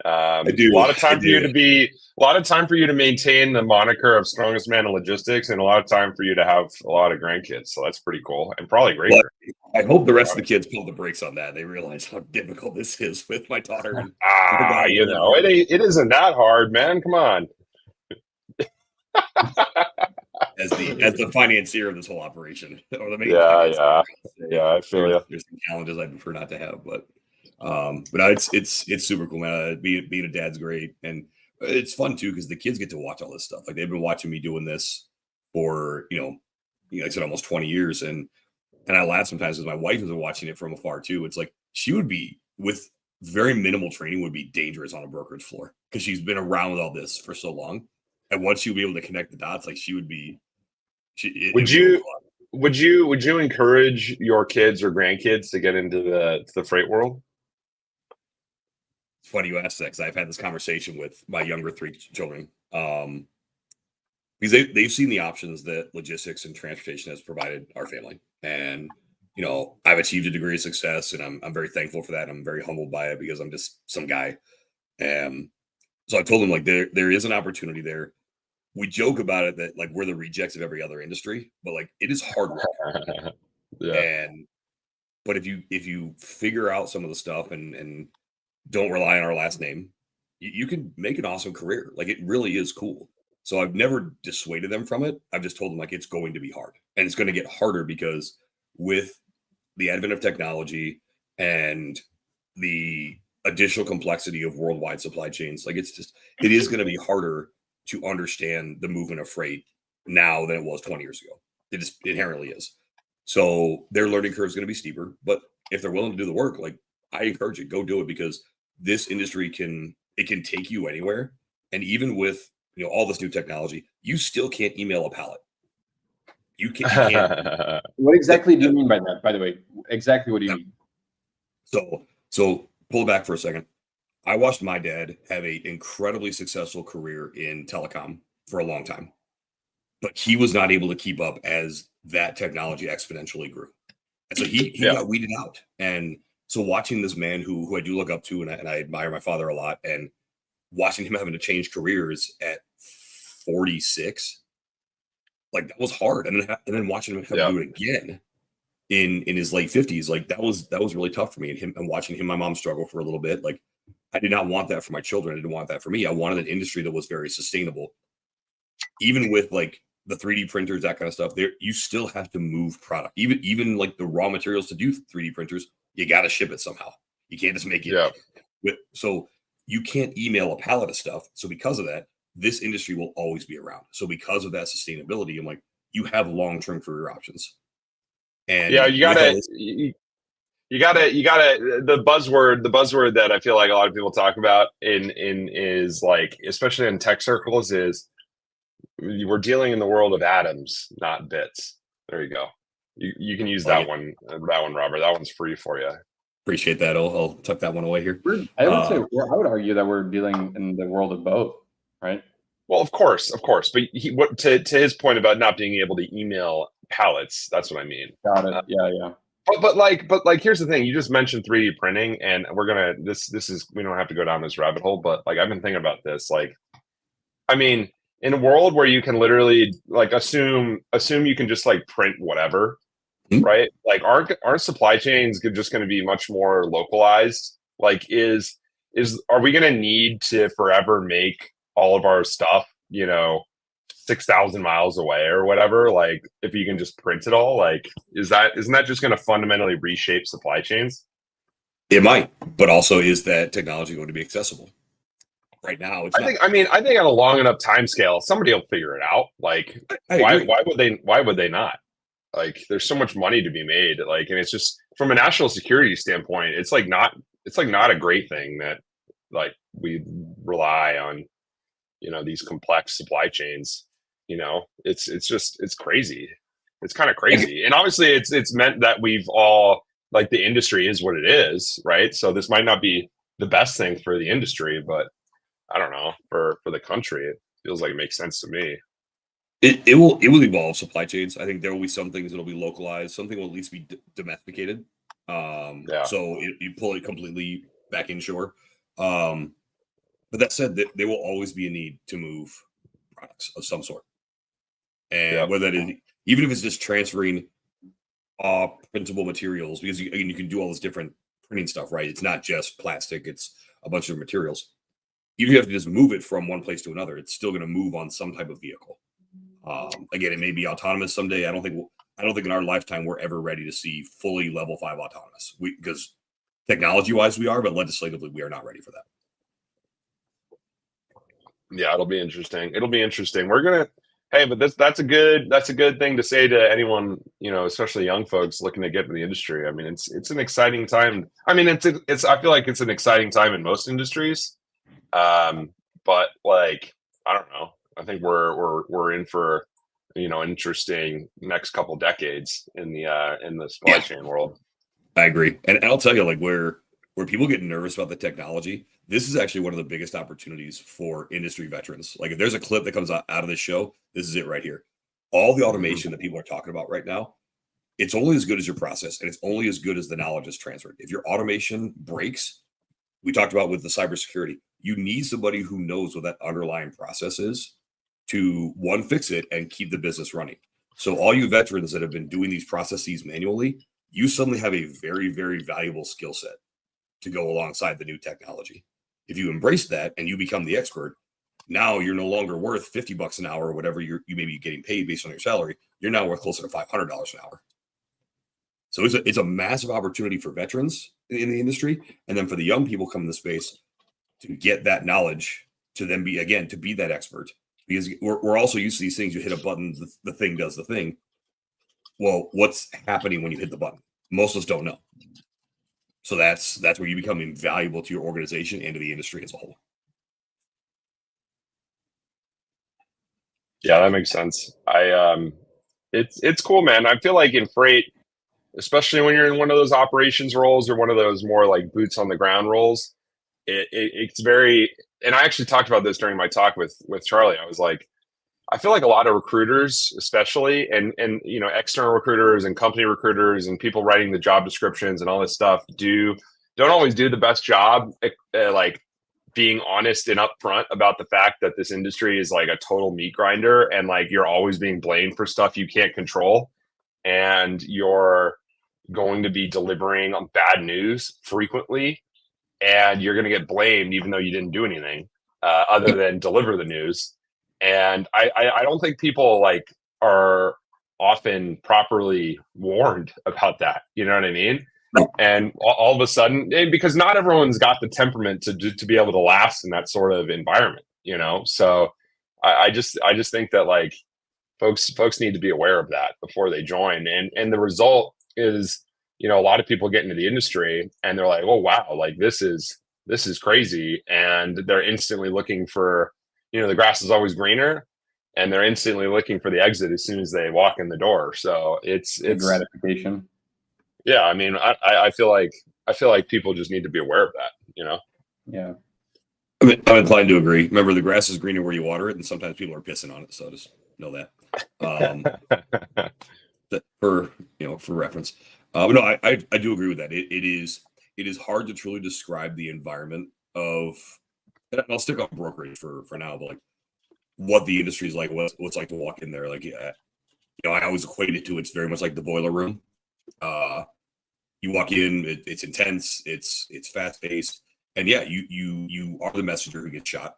I A do. lot of I time for you do. to be, a lot of time for you to maintain the moniker of strongest man in logistics, and a lot of time for you to have a lot of grandkids. So that's pretty cool, and probably great. But I hope the rest of the kids pull the brakes on that. They realize how difficult this is with my daughter and our daughter's a lot younger. It isn't that hard, man. Come on. As the financier of this whole operation, or the main Yeah, financier, yeah, I would say yeah. I feel you. there's some challenges I prefer not to have, but no, it's super cool, man. Being a dad's great, and it's fun too because the kids get to watch all this stuff. Like they've been watching me doing this for like I said, almost 20 years, and I laugh sometimes because my wife is watching it from afar too. It's like she would be with very minimal training would be dangerous on a brokerage floor because she's been around with all this for so long, and once she'll be able to connect the dots, like she would be it'd Would be really you fun. would you encourage your kids or grandkids to get into the freight world? It's funny you asked that because I've had this conversation with my younger three children. Because they've seen the options that logistics and transportation has provided our family. And, I've achieved a degree of success and I'm very thankful for that. I'm very humbled by it because I'm just some guy. And so I told them like there is an opportunity there. We joke about it that like we're the rejects of every other industry, but like it is hard work. Yeah. And but if you figure out some of the stuff and don't rely on our last name, you can make an awesome career. Like it really is cool. So I've never dissuaded them from it. I've just told them like it's going to be hard and it's going to get harder because with the advent of technology and the additional complexity of worldwide supply chains, like it is going to be harder to understand the movement of freight now than it was 20 years ago. It just inherently is. So their learning curve is going to be steeper. But if they're willing to do the work, like I encourage it, go do it, because this industry can take you anywhere. And even with all this new technology, you still can't email a pallet. You can't. What exactly do you mean by that? By the way, exactly what do you mean? So pull it back for a second. I watched my dad have an incredibly successful career in telecom for a long time, but he was not able to keep up as that technology exponentially grew. And so he got weeded out. And so watching this man who I do look up to, and I admire my father a lot, and watching him having to change careers at 46, like that was hard. And then watching him have to do it again in his late 50s, like that was really tough for me. And watching my mom struggle for a little bit, like I did not want that for my children. I didn't want that for me. I wanted an industry that was very sustainable. Even with like the 3D printers, that kind of stuff, there you still have to move product. Even like the raw materials to do 3D printers, you got to ship it somehow. You can't just make it. So you can't email a pallet of stuff. So because of that, this industry will always be around. So because of that sustainability, I'm like, you have long-term career options. And you gotta the buzzword that I feel like a lot of people talk about in is like, especially in tech circles, is we're dealing in the world of atoms, not bits. There you go. You can use that one, Robert. That one's free for you. Appreciate that. I'll tuck that one away here. I would argue that we're dealing in the world of both, right? Well, of course. But to his point about not being able to email pallets, that's what I mean. Got it. Yeah. But like, here's the thing. You just mentioned 3D printing, and we're gonna this is we don't have to go down this rabbit hole, but like I've been thinking about this. Like, I mean, in a world where you can literally like assume you can just like print whatever, right? Like, aren't supply chains just going to be much more localized? Like, are we going to need to forever make all of our stuff, 6,000 miles away or whatever? Like, if you can just print it all, like, isn't that just going to fundamentally reshape supply chains? It might, but also is that technology going to be accessible? Right now, it's I think on a long enough time scale, somebody will figure it out. Like, why would they not? Like, there's so much money to be made. Like, and it's just from a national security standpoint, it's not a great thing that like we rely on, these complex supply chains. It's crazy. It's kind of crazy. And obviously it's meant that we've all, like, the industry is what it is, right? So this might not be the best thing for the industry, but I don't know, for the country, it feels like it makes sense to me. It will evolve supply chains. I think there will be some things that will be localized. Something will at least be domesticated. So you pull it completely back inshore. But that said, there will always be a need to move products of some sort. And whether that is, even if it's just transferring printable materials, because you can do all this different printing stuff, right? It's not just plastic, it's a bunch of materials. Even if you have to just move it from one place to another, it's still going to move on some type of vehicle. Again, it may be autonomous someday. I don't think in our lifetime we're ever ready to see fully level 5 autonomous. Because technology-wise we are, but legislatively we are not ready for that. Yeah, it'll be interesting. We're gonna, but that's a good thing to say to anyone, especially young folks looking to get into the industry. I mean, it's an exciting time. I mean, I feel like it's an exciting time in most industries. But like, I don't know. I think we're in for, interesting next couple decades in the supply chain world. I agree. And I'll tell you, like, where people get nervous about the technology, this is actually one of the biggest opportunities for industry veterans. Like, if there's a clip that comes out of this show, this is it right here. All the automation that people are talking about right now, it's only as good as your process, and it's only as good as the knowledge is transferred. If your automation breaks, we talked about with the cybersecurity, you need somebody who knows what that underlying process is to, one, fix it and keep the business running. So all you veterans that have been doing these processes manually, you suddenly have a very, very valuable skill set to go alongside the new technology. If you embrace that and you become the expert, now you're no longer worth $50 an hour or whatever you may be getting paid based on your salary. You're now worth closer to $500 an hour. So it's a massive opportunity for veterans in the industry, and then for the young people coming to the space to get that knowledge, to then be, again, to be that expert because we're also used to these things. You hit a button, the thing does the thing. Well, what's happening when you hit the button? Most of us don't know. So that's where you become invaluable to your organization and to the industry as a whole. Yeah, that makes sense. It's cool, man. I feel like in freight, especially when you're in one of those operations roles or one of those more like boots on the ground roles, it's very. And I actually talked about this during my talk with Charlie. I was like, I feel like a lot of recruiters, especially, and external recruiters and company recruiters and people writing the job descriptions and all this stuff don't always do the best job, like being honest and upfront about the fact that this industry is like a total meat grinder, and like you're always being blamed for stuff you can't control, and you're going to be delivering on bad news frequently, and you're going to get blamed even though you didn't do anything other than deliver the news. And I don't think people like are often properly warned about that. You know what I mean? And all of a sudden, because not everyone's got the temperament to be able to last in that sort of environment, So I just think that like folks need to be aware of that before they join. And the result is, a lot of people get into the industry and they're like, oh wow, like this is crazy, and they're instantly looking for, the grass is always greener, and they're instantly looking for the exit as soon as they walk in the door. So it's gratification. Yeah, I mean, I feel like people just need to be aware of that, Yeah. I'm inclined to agree. Remember, the grass is greener where you water it, and sometimes people are pissing on it. So just know that. For reference. But no, I do agree with that. It is hard to truly describe the environment of. And I'll stick on brokerage for now, but like what the industry is like, what's like to walk in there. Like, I always equate it to, it's very much like the boiler room. You walk in, it's intense, it's fast paced, and yeah, you are the messenger who gets shot.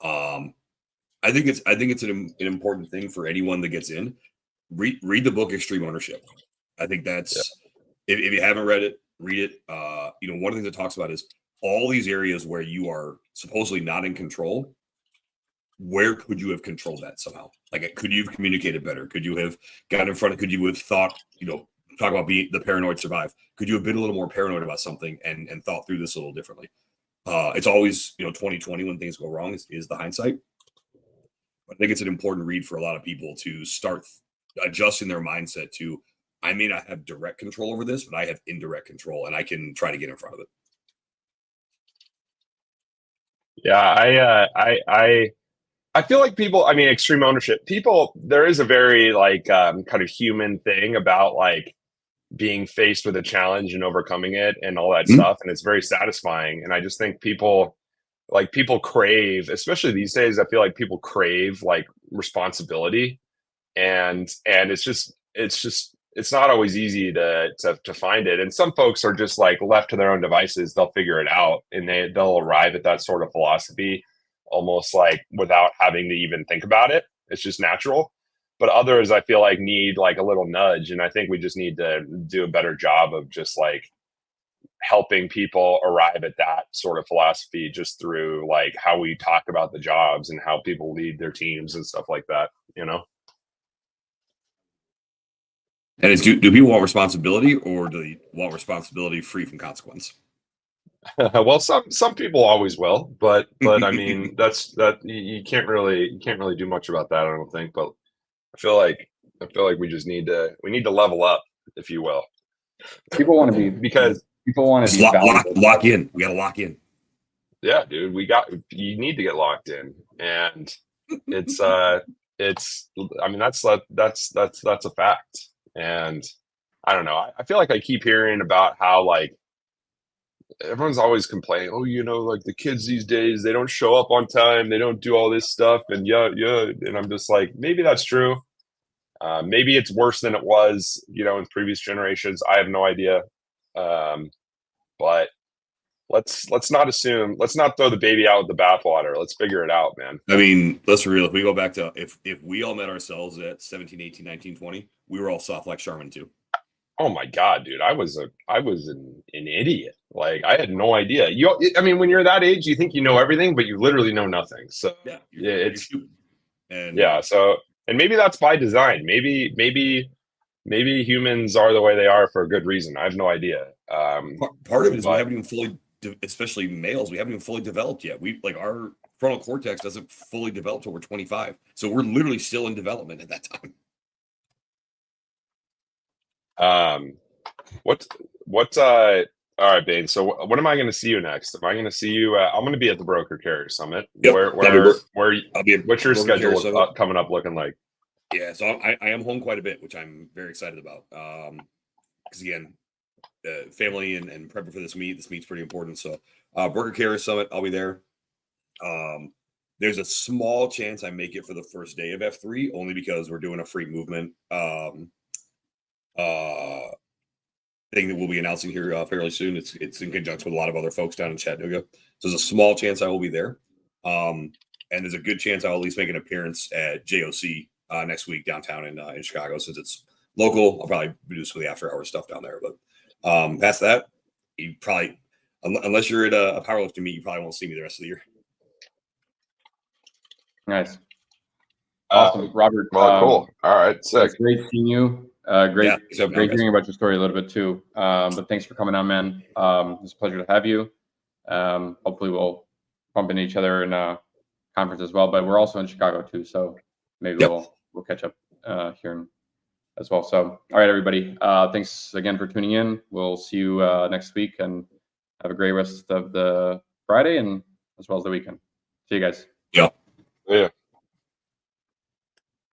I think it's an important thing for anyone that gets in. Read the book Extreme Ownership. I think that's if you haven't read it, read it. One of the things it talks about is all these areas where you are supposedly not in control. Where could you have controlled that somehow? Like, could you have communicated better? Could you have got in front of? Could you have thought? Talk about being the paranoid survive. Could you have been a little more paranoid about something and thought through this a little differently? It's always 2020 when things go wrong is the hindsight. I think it's an important read for a lot of people to start adjusting their mindset to, I may not have direct control over this, but I have indirect control, and I can try to get in front of it. Yeah, I feel like people, I mean, extreme ownership, people, there is a very like kind of human thing about like being faced with a challenge and overcoming it and all that stuff. And it's very satisfying. And I just think people crave, especially these days, I feel like people crave like responsibility. And it's not always easy to find it. And some folks are just like left to their own devices. They'll figure it out, and they'll arrive at that sort of philosophy almost like without having to even think about it. It's just natural. But others, I feel like, need like a little nudge. And I think we just need to do a better job of just like helping people arrive at that sort of philosophy just through like how we talk about the jobs and how people lead their teams and stuff like that, And do people want responsibility, or do they want responsibility free from consequence? Well, some people always will, but I mean, that you can't really do much about that, I don't think. But I feel like we just need to level up, if you will. People want to be because people want to be lock in. We got to lock in. Yeah, dude, you need to get locked in, and it's I mean, that's a fact. And I don't know. I feel like I keep hearing about how like everyone's always complaining, like the kids these days, they don't show up on time, they don't do all this stuff, and yeah. And I'm just like, maybe that's true. Maybe it's worse than it was, in previous generations. I have no idea. But let's not assume. Let's not throw the baby out with the bathwater. Let's figure it out, man. I mean, let's be real. If we go back to if we all met ourselves at 17, 18, 19, 20, we were all soft like Charmin too. Oh my God, dude. I was an idiot. Like, I had no idea. I mean, when you're that age, you think you know everything, but you literally know nothing. So yeah, it's And yeah. So, and maybe that's by design. Maybe humans are the way they are for a good reason. I have no idea. Part of it is we but haven't even fully, especially males, we haven't even fully developed yet. We like our frontal cortex doesn't fully develop till we're 25, so we're literally still in development at that time. What's all right, Bain. So when am I going to see you next? Am I going to see you? I'm going to be at the Broker Carrier Summit. Yep, Where? I'll be at What's your Broker Carrier schedule Summit. coming up looking like? Yeah, so I am home quite a bit, which I'm very excited about. Because again, family and prepping for this meet. This meet's pretty important. So, Broker Carrier Summit, I'll be there. There's a small chance I make it for the first day of F3, only because we're doing a free movement thing that we'll be announcing here fairly soon. It's in conjunction with a lot of other folks down in Chattanooga. So there's a small chance I will be there. And there's a good chance I'll at least make an appearance at JOC next week downtown in Chicago, since it's local. I'll probably do some of the after hours stuff down there. But past that, you probably, unless you're at a powerlifting meet, you probably won't see me the rest of the year. Nice. Awesome, Robert. Well, cool. All right, sick. It's great seeing you. Great Yeah, great hearing about your story a little bit too. But thanks for coming on, man. It's a pleasure to have you. Hopefully we'll bump into each other in a conference as well. But we're also in Chicago too, so maybe we'll catch up here as well. So, all right, everybody. Thanks again for tuning in. We'll see you next week, and have a great rest of the Friday and as well as the weekend. See you guys. Yeah. Yeah.